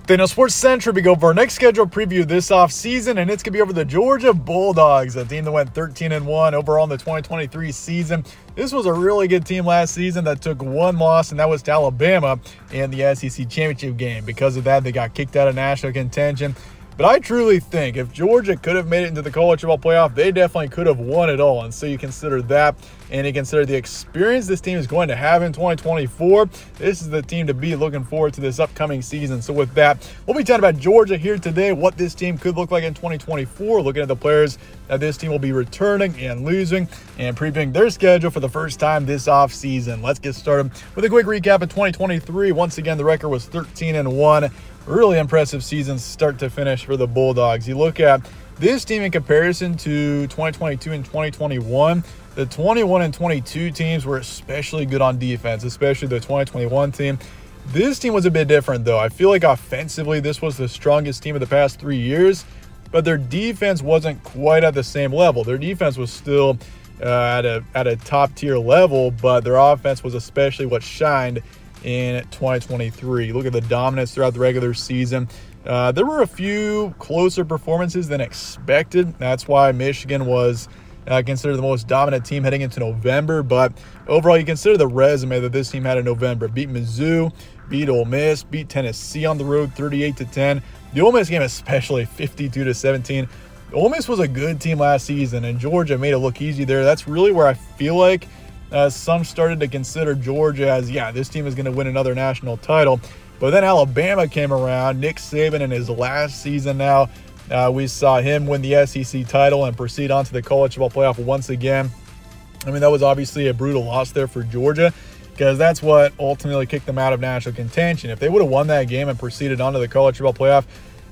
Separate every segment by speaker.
Speaker 1: Then on Sports Central, we go for our next scheduled preview this offseason, and it's going to be over the Georgia Bulldogs, a team that went 13-1 overall in the 2023 season. This was a really good team last season that took one loss, and that was to Alabama in the SEC championship game. Because of that, they got kicked out of national contention. But I truly think if Georgia could have made it into the college football playoff, they definitely could have won it all. And so you consider that, and you consider the experience this team is going to have in 2024. This is the team to be looking forward to this upcoming season. So with that, we'll be talking about Georgia here today, what this team could look like in 2024, looking at the players that this team will be returning and losing, and previewing their schedule for the first time this offseason. Let's get started with a quick recap of 2023. Once again, the record was 13-1. Really impressive season start to finish for the Bulldogs. You look at this team in comparison to 2022 and 2021, the 21 and 22 teams were especially good on defense, especially the 2021 team. This team was a bit different, though. I feel like offensively, this was the strongest team of the past 3 years, but their defense wasn't quite at the same level. Their defense was still at a top-tier level, but their offense was especially what shined in 2023. Look at the dominance throughout the regular season. There were a few closer performances than expected. That's why Michigan was considered the most dominant team heading into November. But overall, you consider the resume that this team had in November. Beat Mizzou, beat Ole Miss, beat Tennessee on the road 38-10. The Ole Miss game especially 52-17. Ole Miss was a good team last season, and Georgia made it look easy there. That's really where I feel like some started to consider Georgia as, yeah, this team is going to win another national title. But then Alabama came around. Nick Saban in his last season now. We saw him win the SEC title and proceed on to the college football playoff once again. I mean, that was obviously a brutal loss there for Georgia, because that's what ultimately kicked them out of national contention. If they would have won that game and proceeded on to the college football playoff,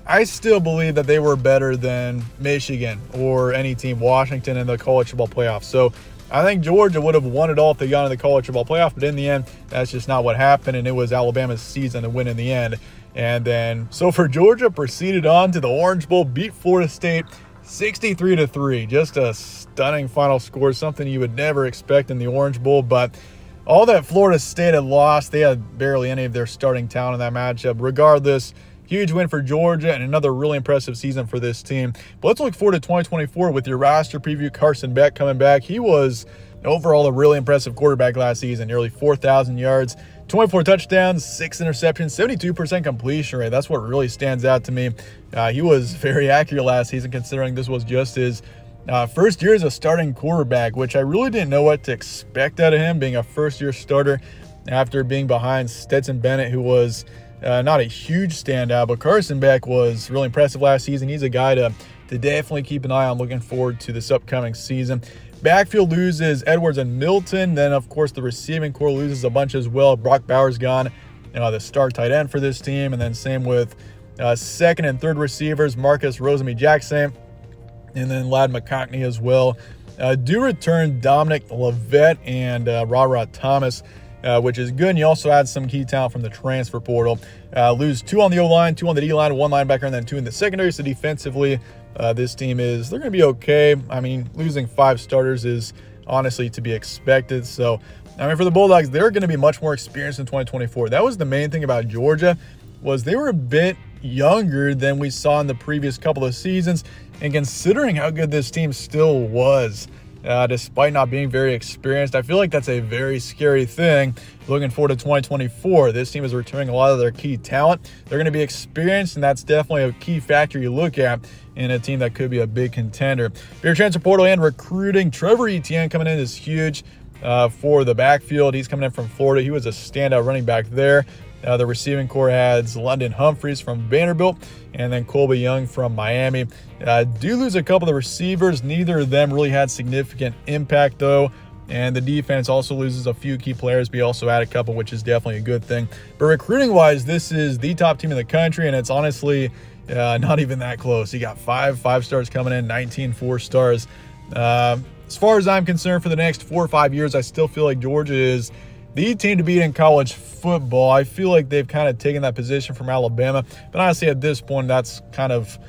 Speaker 1: I still believe that they were better than Michigan or any team, Washington, in the college football playoff. So I think Georgia would have won it all if they got into the college football playoff, but in the end, that's just not what happened, and it was Alabama's season to win in the end. And then, so for Georgia, proceeded on to the Orange Bowl, beat Florida State 63-3. Just a stunning final score, something you would never expect in the Orange Bowl, but all that Florida State had lost, they had barely any of their starting talent in that matchup. Regardless, huge win for Georgia and another really impressive season for this team. But let's look forward to 2024 with your roster preview. Carson Beck coming back. He was overall a really impressive quarterback last season. Nearly 4,000 yards, 24 touchdowns, 6 interceptions, 72% completion rate. That's what really stands out to me. He was very accurate last season, considering this was just his first year as a starting quarterback, which I really didn't know what to expect out of him, being a first-year starter after being behind Stetson Bennett, who was not a huge standout, but Carson Beck was really impressive last season. He's a guy to definitely keep an eye on, looking forward to this upcoming season. Backfield loses Edwards and Milton. Then, of course, the receiving core loses a bunch as well. Brock Bowers gone, the star tight end for this team. And then same with second and third receivers, Marcus Rosemy-Jackson, and then Ladd McConkey as well. Do return Dominic Levet and Ra Thomas, which is good. And you also add some key talent from the transfer portal. Lose 2 on the O-line, 2 on the D-line, 1 linebacker, and then 2 in the secondary. So defensively, this team they're going to be okay. I mean, losing 5 starters is honestly to be expected. So, I mean, for the Bulldogs, they're going to be much more experienced in 2024. That was the main thing about Georgia, was they were a bit younger than we saw in the previous couple of seasons. And considering how good this team still was, despite not being very experienced, I feel like that's a very scary thing. Looking forward to 2024, this team is returning a lot of their key talent. They're going to be experienced, and that's definitely a key factor you look at in a team that could be a big contender. For your transfer portal and recruiting, Trevor Etienne coming in is huge for the backfield. He's coming in from Florida. He was a standout running back there. The receiving core has London Humphreys from Vanderbilt and then Colby Young from Miami. Do lose a couple of the receivers. Neither of them really had significant impact, though. And the defense also loses a few key players, but you also add a couple, which is definitely a good thing. But recruiting-wise, this is the top team in the country, and it's honestly not even that close. You got 5 5-stars coming in, 19 4-stars. As far as I'm concerned, for the next 4 or 5 years, I still feel like Georgia is the team to beat in college football. I feel like they've kind of taken that position from Alabama, but honestly, at this point, that's kind of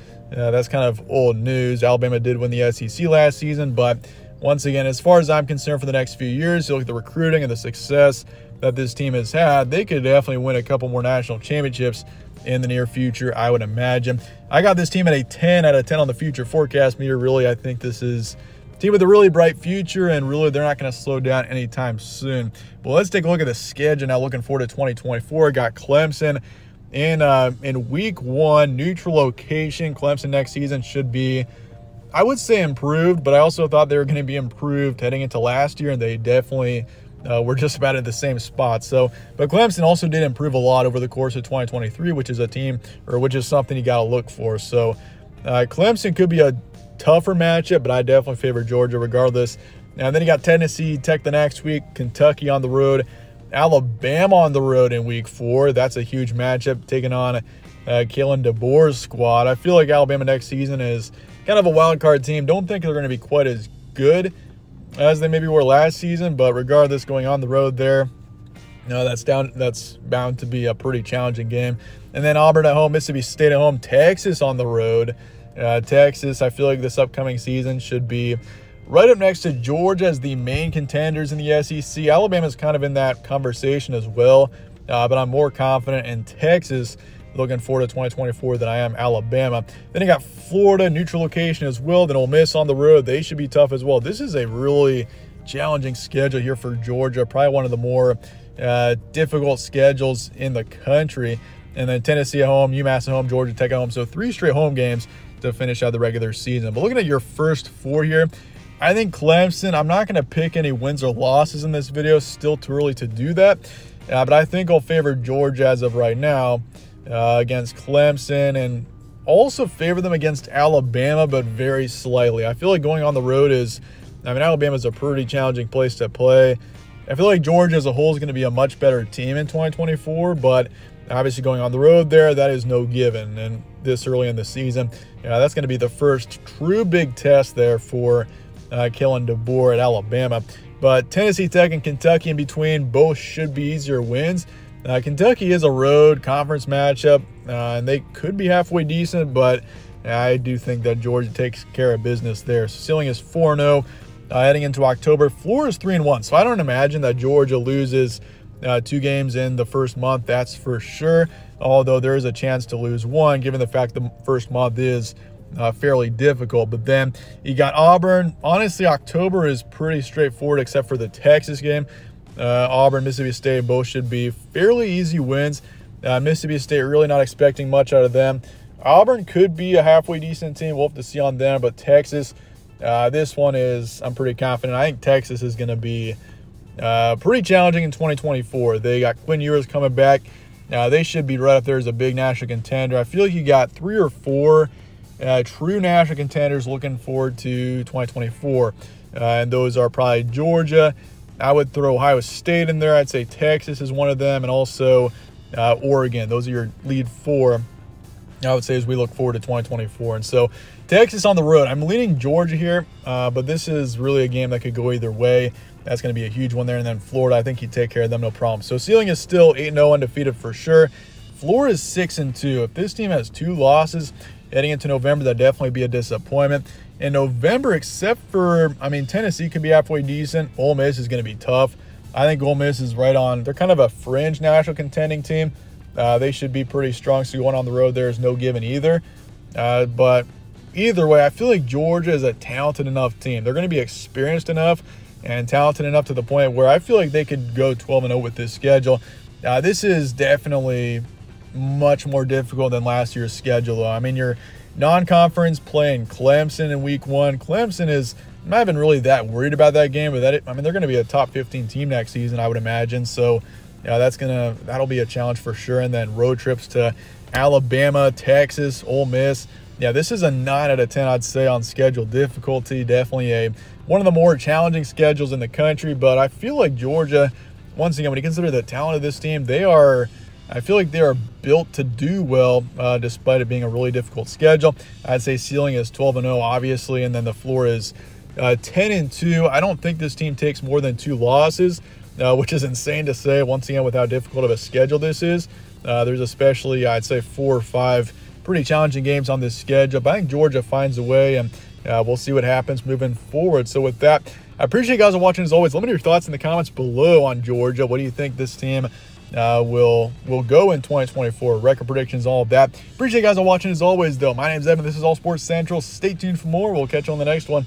Speaker 1: old news. Alabama did win the SEC last season, but once again, as far as I'm concerned, for the next few years, you look at the recruiting and the success that this team has had, they could definitely win a couple more national championships in the near future, I would imagine. I got this team at a 10 out of 10 on the future forecast meter. Really, I think this is a team with a really bright future, and really they're not going to slow down anytime soon. But let's take a look at the schedule now, looking forward to 2024. Got Clemson in week 1, neutral location. Clemson next season should be, I would say, improved, but I also thought they were going to be improved heading into last year, and they definitely were just about at the same spot. But Clemson also did improve a lot over the course of 2023, which is something you got to look for. So Clemson could be a tougher matchup, but I definitely favor Georgia regardless. And then you got Tennessee Tech the next week, Kentucky on the road, Alabama on the road in week 4. That's a huge matchup, taking on Kalen DeBoer's squad. I feel like Alabama next season is kind of a wild card team. Don't think they're going to be quite as good as they maybe were last season, but regardless, going on the road there, that's bound to be a pretty challenging game. And then Auburn at home, Mississippi State at home, Texas on the road. Texas, I feel like this upcoming season should be right up next to Georgia as the main contenders in the SEC. Alabama's kind of in that conversation as well, but I'm more confident in Texas looking forward to 2024 than I am Alabama. Then you got Florida, neutral location as well. Then Ole Miss on the road. They should be tough as well. This is a really challenging schedule here for Georgia, probably one of the more difficult schedules in the country. And then Tennessee at home, UMass at home, Georgia Tech at home. So 3 straight home games to finish out the regular season. But looking at your first 4 here, I think Clemson, I'm not going to pick any wins or losses in this video. Still too early to do that. But I think I'll favor Georgia as of right now against Clemson, and also favor them against Alabama, but very slightly. I feel like going on the road Alabama's a pretty challenging place to play. I feel like Georgia as a whole is going to be a much better team in 2024, but obviously going on the road there, that is no given. And this early in the season, that's going to be the first true big test there for Kalen DeBoer at Alabama. But Tennessee Tech and Kentucky in between, both should be easier wins. Kentucky is a road conference matchup, and they could be halfway decent, but I do think that Georgia takes care of business there. So ceiling is 4-0 heading into October. Floor is 3-1, so I don't imagine that Georgia loses 2 games in the first month, that's for sure, although there is a chance to lose 1, given the fact the first month is fairly difficult. But then you got Auburn. Honestly, October is pretty straightforward except for the Texas game. Auburn, Mississippi State, both should be fairly easy wins. Mississippi State, really not expecting much out of them. Auburn could be a halfway decent team. We'll have to see on them. But Texas, this one is, I'm pretty confident. I think Texas is going to be pretty challenging in 2024. They got Quinn Ewers coming back. They should be right up there as a big national contender. I feel like you got 3 or 4 true national contenders looking forward to 2024. And those are probably Georgia. I would throw Ohio State in there. I'd say Texas is one of them, and also Oregon. Those are your lead 4, I would say, as we look forward to 2024. And so Texas on the road. I'm leaning Georgia here, but this is really a game that could go either way. That's going to be a huge one there. And then Florida, I think you take care of them, no problem. So ceiling is still 8-0 undefeated for sure. Floor is 6-2. If this team has 2 losses heading into November, that'd definitely be a disappointment. In November, except for, Tennessee could be halfway decent. Ole Miss is going to be tough. I think Ole Miss is right on. They're kind of a fringe national contending team. They should be pretty strong, so going on the road there is no given either. But either way, I feel like Georgia is a talented enough team. They're going to be experienced enough and talented enough to the point where I feel like they could go 12-0 with this schedule. This is definitely much more difficult than last year's schedule, though. You're non-conference playing Clemson in week 1. Clemson is, I'm not even really that worried about that game, but they're going to be a top 15 team next season, I would imagine. So that'll be a challenge for sure. And then road trips to Alabama, Texas, Ole Miss. This is a 9 out of 10, I'd say, on schedule difficulty. Definitely one of the more challenging schedules in the country. But I feel like Georgia, once again, when you consider the talent of this team, I feel like they are built to do well, despite it being a really difficult schedule. I'd say ceiling is 12-0, obviously, and then the floor is 10-2. I don't think this team takes more than 2 losses, which is insane to say, once again, with how difficult of a schedule this is. There's especially, I'd say, 4 or 5 pretty challenging games on this schedule. But I think Georgia finds a way, and we'll see what happens moving forward. So with that, I appreciate you guys watching as always. Let me know your thoughts in the comments below on Georgia. What do you think this team will go in 2024? Record predictions, all of that. Appreciate you guys watching as always, though. My name's Evan. This is All Sports Central. Stay tuned for more. We'll catch you on the next one.